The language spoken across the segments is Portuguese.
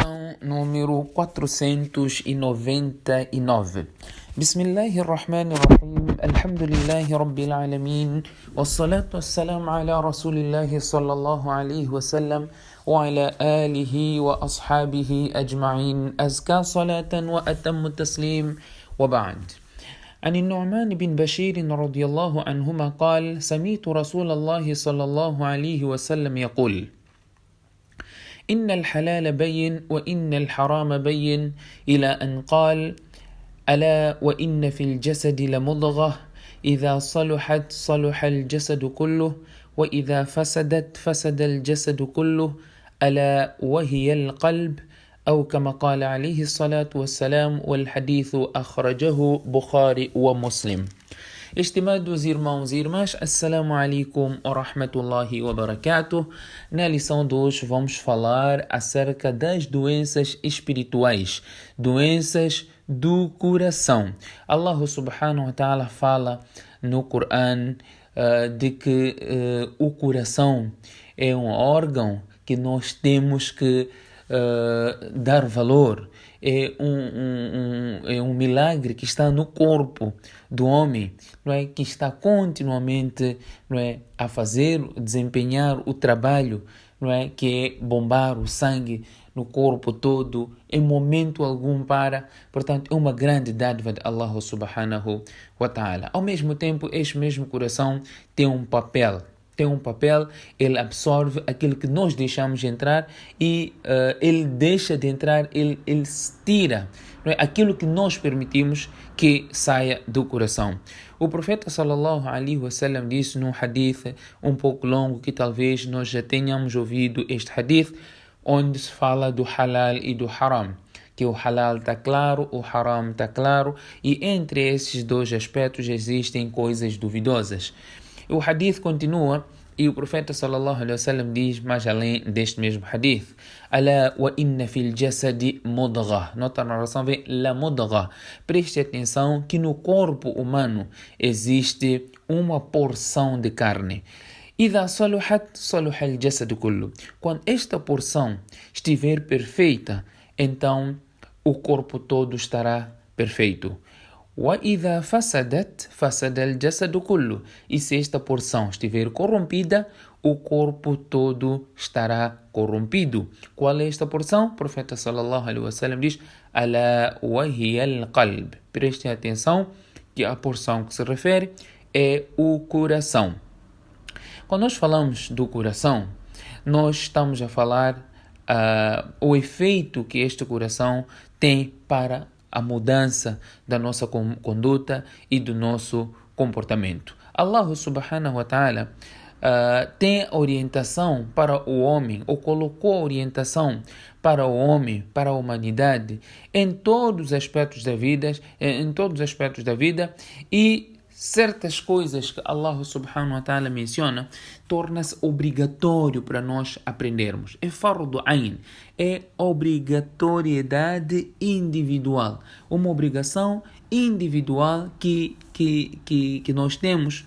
Lição número 499. Bismillahirrahmanirrahim. Alhamdulillahi Rabbil Alamin. Wassalatu wassalamu ala Rasulillahi sallallahu alayhi wa sallam wa ala alihi wa ashabihi ajma'in. Azka salatan wa atammu taslim wa ba'd. عن النعمان بن بشير رضي الله عنهما قال: سمعت رسول الله صلى الله عليه وسلم يقول: إن الحلال بين وإن الحرام بين، إلى أن قال: ألا وإن في الجسد لمضغة إذا صلحت صلح الجسد كله وإذا فسدت فسد الجسد كله ألا وهي القلب، أو كما قال عليه الصلاة والسلام. والحديث أخرجه بخاري ومسلم. Estimados irmãos e irmãs, Assalamu alaikum wa rahmatullahi wa barakatuh. Na lição de hoje vamos falar acerca das doenças espirituais, doenças do coração. Allah subhanahu wa ta'ala fala no Coran de que o coração é um órgão que nós temos que dar valor. É um milagre que está no corpo do homem, não é? Que está continuamente, não é, a desempenhar o trabalho, não é? Que é bombar o sangue no corpo todo, em momento algum para. Portanto, é uma grande dádiva de Allah subhanahu wa ta'ala. Ao mesmo tempo, este mesmo coração tem um papel, ele absorve aquilo que nós deixamos entrar e ele deixa de entrar, ele se tira, não é? Aquilo que nós permitimos que saia do coração. O profeta sallallahu alaihi wasallam disse num hadith um pouco longo, que talvez nós já tenhamos ouvido este hadith, onde se fala do halal e do haram, que o halal está claro, o haram está claro, e entre esses dois aspectos existem coisas duvidosas. O hadith continua e o profeta sallallahu alaihi wasallam diz mais além deste mesmo hadith: Ala wa inna fil jasadi mudghah. Nota a narração, vem la mudghah. Preste atenção que no corpo humano existe uma porção de carne. Idha saluhat saluha al jasad kullu. Quando esta porção estiver perfeita, então o corpo todo estará perfeito. وَإِذَا فَسَدَتْ فَسَدَ الْجَسَدُ كُلُّهُ. E se esta porção estiver corrompida, o corpo todo estará corrompido. Qual é esta porção? O profeta sallallahu alaihi wasallam diz: أَلَا وَهِيَ الْقَلْبِ. Prestem atenção que a porção que se refere é o coração. Quando nós falamos do coração, nós estamos a falar o efeito que este coração tem para a mudança da nossa conduta e do nosso comportamento. Allah subhanahu wa ta'ala tem orientação para o homem, ou colocou orientação para o homem, para a humanidade, em todos os aspectos da vida, e certas coisas que Allah subhanahu wa ta'ala menciona torna-se obrigatório para nós aprendermos. É fardu ain, é obrigatoriedade individual, uma obrigação individual que nós temos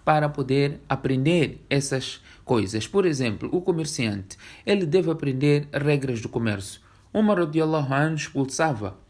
para poder aprender essas coisas. Por exemplo, o comerciante, ele deve aprender regras do comércio. Umar radiyallahu anhu expulsava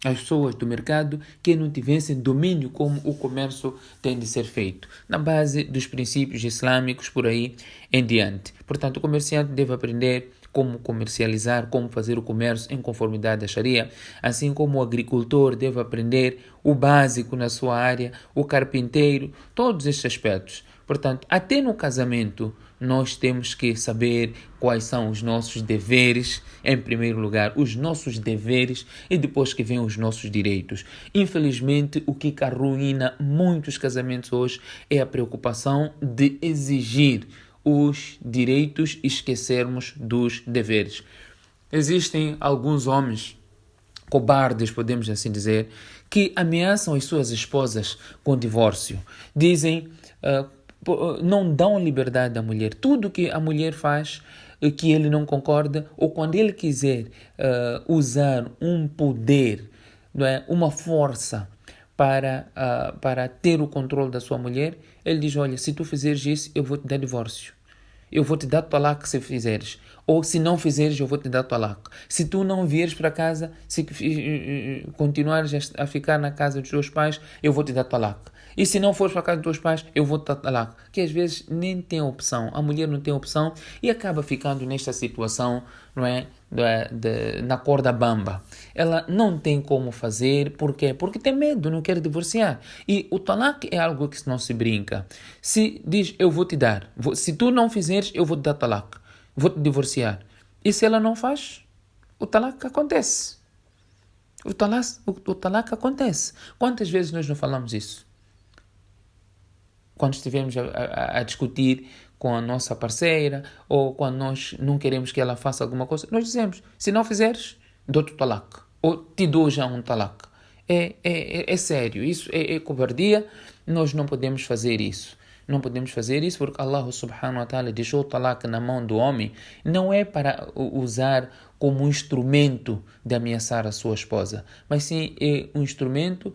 as pessoas do mercado que não tivessem domínio como o comércio tem de ser feito, na base dos princípios islâmicos por aí em diante. Portanto, o comerciante deve aprender como comercializar, como fazer o comércio em conformidade à Sharia, assim como o agricultor deve aprender o básico na sua área, o carpinteiro, todos estes aspectos. Portanto, até no casamento, nós temos que saber quais são os nossos deveres, em primeiro lugar, os nossos deveres, e depois que vêm os nossos direitos. Infelizmente, o que arruína muitos casamentos hoje é a preocupação de exigir os direitos e esquecermos dos deveres. Existem alguns homens cobardes, podemos assim dizer, que ameaçam as suas esposas com divórcio. Dizem não dão liberdade à mulher. Tudo que a mulher faz, que ele não concorda, ou quando ele quiser usar um poder, não é, uma força para ter o controle da sua mulher, ele diz: olha, se tu fizeres isso, eu vou te dar divórcio. eu vou te dar talak se fizeres. Ou se não fizeres, eu vou te dar talak. Se tu não vieres para casa, se continuares a ficar na casa dos teus pais, eu vou te dar talak. E se não fores para a casa dos teus pais, eu vou te dar talak. Que às vezes nem tem opção. A mulher não tem opção e acaba ficando nesta situação, não é? Na corda bamba. Ela não tem como fazer. Por quê? Porque tem medo, não quer divorciar. E o talak é algo que não se brinca. Se diz, eu vou te dar. Se tu não fizeres, eu vou te dar talak. Vou te divorciar. E se ela não faz, o talak acontece. O talak acontece. Quantas vezes nós não falamos isso? Quando estivemos a discutir com a nossa parceira, ou quando nós não queremos que ela faça alguma coisa, nós dizemos, se não fizeres, dou-te talak. Ou te dou já um talak. É sério, isso é covardia, nós não podemos fazer isso. Não podemos fazer isso porque Allah subhanahu wa ta'ala deixou o talak na mão do homem, não é para usar como um instrumento de ameaçar a sua esposa, mas sim é um instrumento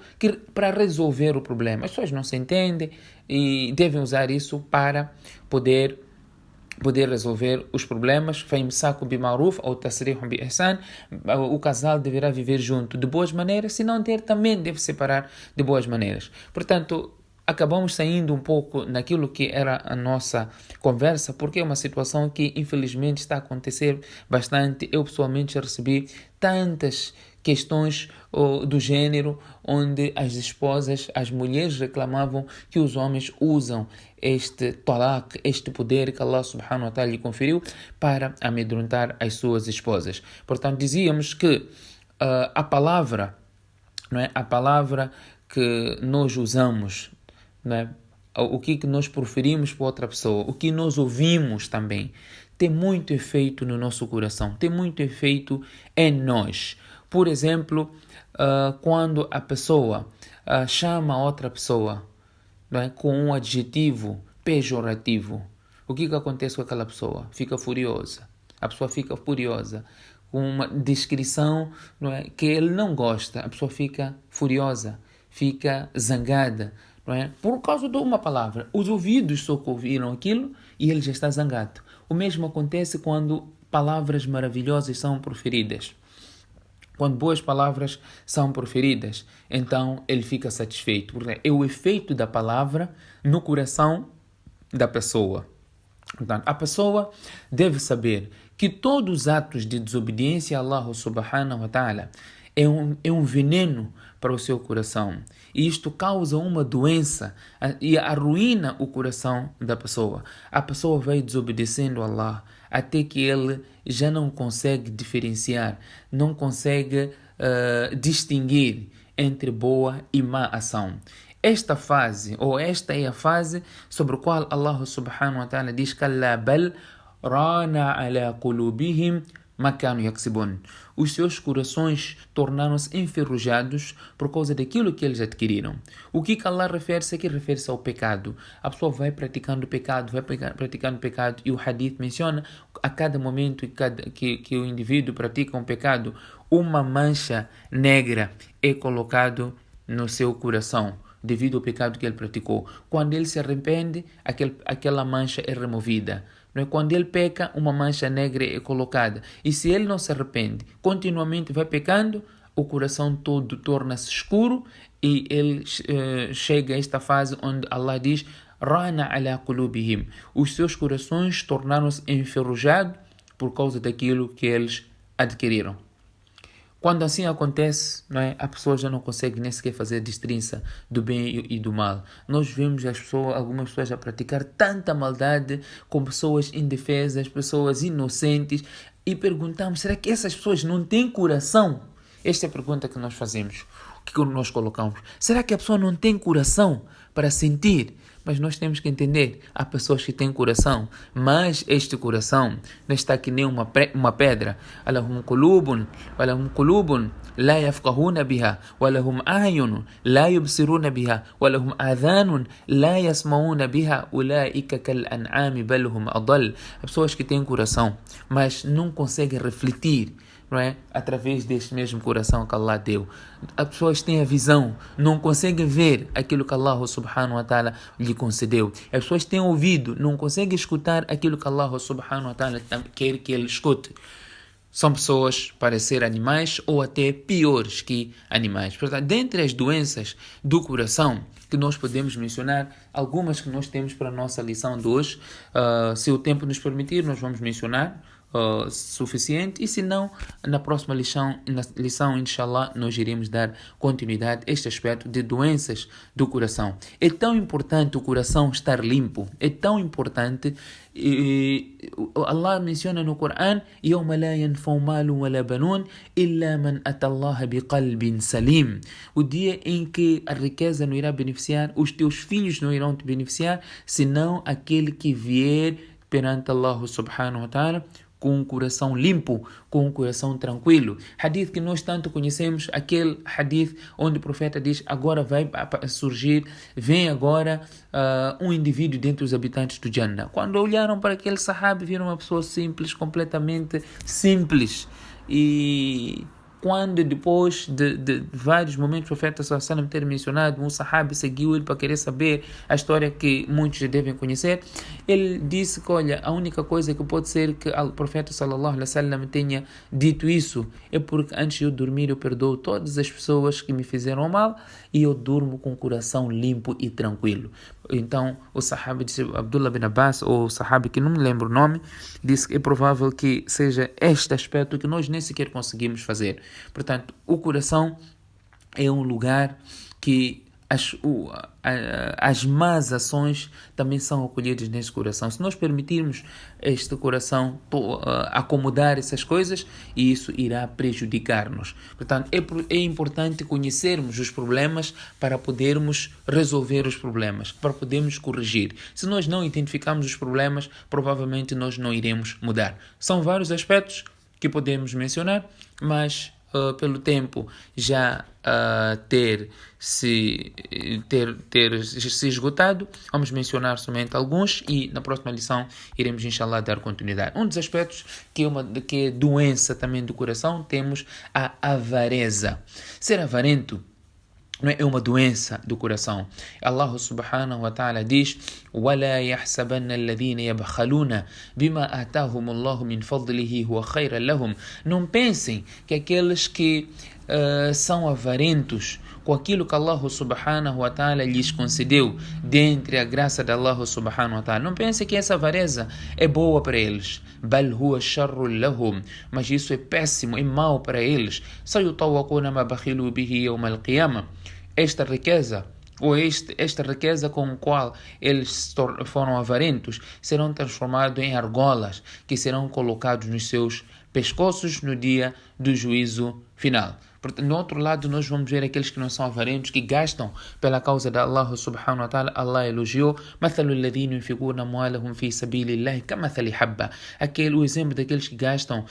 para resolver o problema. As pessoas não se entendem e devem usar isso para poder resolver os problemas. فَإِمْسَاكٌ بِمَعْرُوفٍ أَوْ تَسْرِيحٌ بِإِحْسَانٍ. O casal deverá viver junto de boas maneiras, se não ter, também deve separar de boas maneiras. Portanto, acabamos saindo um pouco naquilo que era a nossa conversa, porque é uma situação que infelizmente está a acontecer bastante. Eu pessoalmente recebi tantas questões do gênero onde as esposas, as mulheres reclamavam que os homens usam este talak, este poder que Allah subhanahu wa ta'ala lhe conferiu para amedrontar as suas esposas. Portanto, dizíamos que a palavra, não é? A palavra que nós usamos, não é? O que nós proferimos para outra pessoa, o que nós ouvimos também, tem muito efeito no nosso coração, tem muito efeito em nós. Por exemplo, quando a pessoa chama a outra pessoa, não é? Com um adjetivo pejorativo, o que acontece com aquela pessoa? Fica furiosa. A pessoa fica furiosa. Com uma descrição, não é? Que ele não gosta, a pessoa fica furiosa, fica zangada. Não é? Por causa de uma palavra. Os ouvidos só ouviram aquilo e ele já está zangado. O mesmo acontece quando palavras maravilhosas são proferidas. Quando boas palavras são proferidas, então ele fica satisfeito. Porque é o efeito da palavra no coração da pessoa. Portanto, a pessoa deve saber que todos os atos de desobediência a Allah subhanahu wa ta'ala é um veneno para o seu coração. E isto causa uma doença e arruína o coração da pessoa. A pessoa vai desobedecendo a Allah até que ele já não consegue diferenciar, não consegue distinguir entre boa e má ação. Esta é a fase sobre a qual Allah subhanahu wa ta'ala diz كَلَّا بَلْ رَانَ عَلَى قُلُوبِهِمْ مَا كَانُوا يَكْسِبُونَ. Os seus corações tornaram-se enferrujados por causa daquilo que eles adquiriram. O que Allah refere-se aqui? Refere-se ao pecado. A pessoa vai praticando pecado e o hadith menciona a cada momento que o indivíduo pratica um pecado, uma mancha negra é colocado no seu coração devido ao pecado que ele praticou. Quando ele se arrepende, aquela mancha é removida. Quando ele peca, uma mancha negra é colocada. E se ele não se arrepende, continuamente vai pecando, o coração todo torna-se escuro e ele chega a esta fase onde Allah diz Rana ala qulubihim. Os seus corações tornaram-se enferrujados por causa daquilo que eles adquiriram. Quando assim acontece, não é? A pessoa já não consegue nem sequer fazer distinção do bem e do mal. Nós vemos algumas pessoas a praticar tanta maldade com pessoas indefesas, pessoas inocentes, e perguntamos, será que essas pessoas não têm coração? Esta é a pergunta que nós fazemos, que nós colocamos. Será que a pessoa não tem coração para sentir? Mas nós temos que entender, há pessoas que têm coração, mas este coração não está que nem uma pedra. Alahum qulubun la yafqahuna biha, walahum a'yunun la yubsiruna biha, walahum adhanun la yasma'una biha, ulaika kal an'ami bal hum adall. Há pessoas que têm coração, mas não conseguem refletir, não é? Através deste mesmo coração que Allah deu. As pessoas têm a visão, não conseguem ver aquilo que Allah subhanahu wa ta'ala lhe concedeu. As pessoas têm ouvido, não conseguem escutar aquilo que Allah subhanahu wa ta'ala quer que ele escute. São pessoas para ser animais ou até piores que animais. Portanto, dentre as doenças do coração que nós podemos mencionar, algumas que nós temos para a nossa lição de hoje, se o tempo nos permitir, nós vamos mencionar suficiente, e se não, na próxima lição, inshallah, nós iremos dar continuidade a este aspecto de doenças do coração. É tão importante o coração estar limpo, é tão importante. Allah menciona no Corão: يَوْمَ لَا يَنْفَعُ مَالٌ وَلَا بَنُونَ إِلَّا مَنْ أَتَى اللَّهَ بِقَلْبٍ سَلِيمٍ. O dia em que a riqueza não irá beneficiar, os teus filhos não irão te beneficiar, senão aquele que vier perante Allah subhanahu wa ta'ala com um coração limpo, com um coração tranquilo. Hadith que nós tanto conhecemos, aquele hadith onde o profeta diz: agora vai surgir, vem agora um indivíduo dentre os habitantes do Jannah. Quando olharam para aquele sahabi, viram uma pessoa simples, completamente simples. E quando depois de vários momentos o profeta sallallahu alaihi wasallam ter mencionado, um sahabi seguiu ele para querer saber a história que muitos já devem conhecer. Ele disse que, olha, a única coisa que pode ser que o profeta sallallahu alaihi wasallam tenha dito isso é porque antes de eu dormir eu perdoo todas as pessoas que me fizeram mal e eu durmo com o coração limpo e tranquilo. Então o sahabi disse, Abdullah bin Abbas, ou o sahabi que não me lembro o nome, disse que é provável que seja este aspecto que nós nem sequer conseguimos fazer. Portanto, o coração é um lugar que as más ações também são acolhidas nesse coração. Se nós permitirmos este coração acomodar essas coisas, isso irá prejudicar-nos. Portanto, é importante conhecermos os problemas para podermos resolver os problemas, para podermos corrigir. Se nós não identificarmos os problemas, provavelmente nós não iremos mudar. São vários aspectos que podemos mencionar, mas pelo tempo já ter se esgotado, vamos mencionar somente alguns e na próxima lição iremos inshallah dar continuidade. Um dos aspectos que é doença também do coração, temos a avareza. Ser avarento não é uma doença do coração. Allah subhanahu wa ta'ala diz: وَلَا يَحْسَبَنَّ الَّذِينَ يَبْخَلُونَ بِمَا آتَاهُمُ اللَّهُ مِنْ فَضْلِهِ هُوَ خَيْرًا لَهُمْ. Não pensem que aqueles que são avarentos com aquilo que Allah subhanahu wa ta'ala lhes concedeu dentre a graça de Allah subhanahu wa ta'ala, não pensem que essa avareza é boa para eles. بَلْ هُوَ شَرٌّ لَهُمْ. Mas isso é péssimo, é mau para eles. سَيُطَوَّقُونَ مَا بَخِلُوا بِهِ يَوْمَ الْقِيَامَةِ. Esta riqueza com a qual eles foram avarentos serão transformados em argolas que serão colocados nos seus pescoços no dia do juízo final. No outro lado, nós vamos ver aqueles que não são avarentos, que gastam pela causa de Allah subhanahu wa ta'ala. Allah elogiou: مثل الذين ينفقون أموالهم في سبيل الله كمثل حبة. O exemplo daqueles que gastam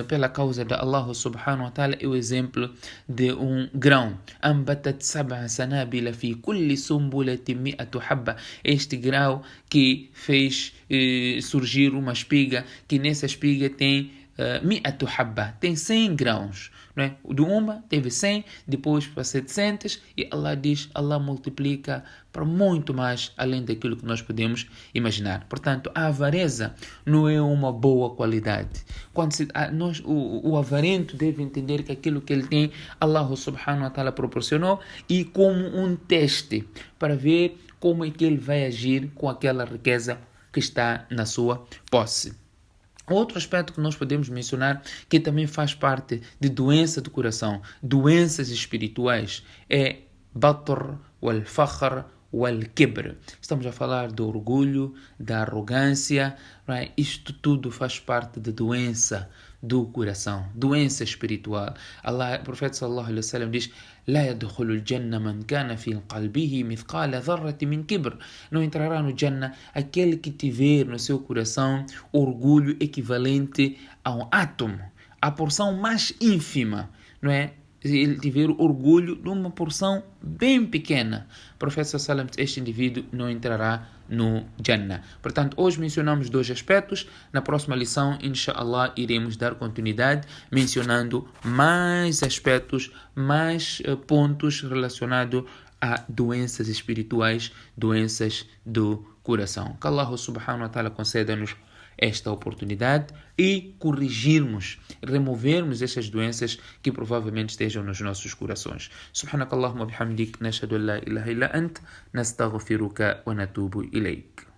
pela causa de Allah subhanahu wa ta'ala é o exemplo de um grão. أنبتت سبع سنابل في كل سنبلة 100 حبة. Este grão que fez surgir uma espiga, que nessa espiga tem 100 حبة, tem 100 grãos. Não é? De uma teve 100, depois para 700, e Allah diz, Allah multiplica para muito mais além daquilo que nós podemos imaginar. Portanto, a avareza não é uma boa qualidade. O avarento deve entender que aquilo que ele tem, Allah subhanahu wa ta'ala proporcionou, e como um teste para ver como é que ele vai agir com aquela riqueza que está na sua posse. Outro aspecto que nós podemos mencionar, que também faz parte de doença do coração, doenças espirituais, é batr wal fakhr wal kibr. Estamos a falar do orgulho, da arrogância, right? Isto tudo faz parte da doença do coração, doença espiritual. O profeta sallallahu alaihi wasallam diz: لا يدخل الجنة من كان في قلبه مثقال ذرة من كبر. Não entrará no Jannah aquele que tiver no seu coração orgulho equivalente a um átomo, a porção mais ínfima, não é? Ele tiver orgulho de uma porção bem pequena, o profeta sallallahu alaihi wasallam, este indivíduo não entrará no Jannah. Portanto, hoje mencionamos dois aspectos. Na próxima lição, inshallah, iremos dar continuidade mencionando mais aspectos, mais pontos relacionados a doenças espirituais, doenças do coração. Que Allah subhanahu wa ta'ala conceda-nos esta oportunidade e corrigirmos, removermos essas doenças que provavelmente estejam nos nossos corações. Subhanakallahumma bihamdik, nashhadu an la ilaha illa ant, nastaghfiruka wa natubu ilayk.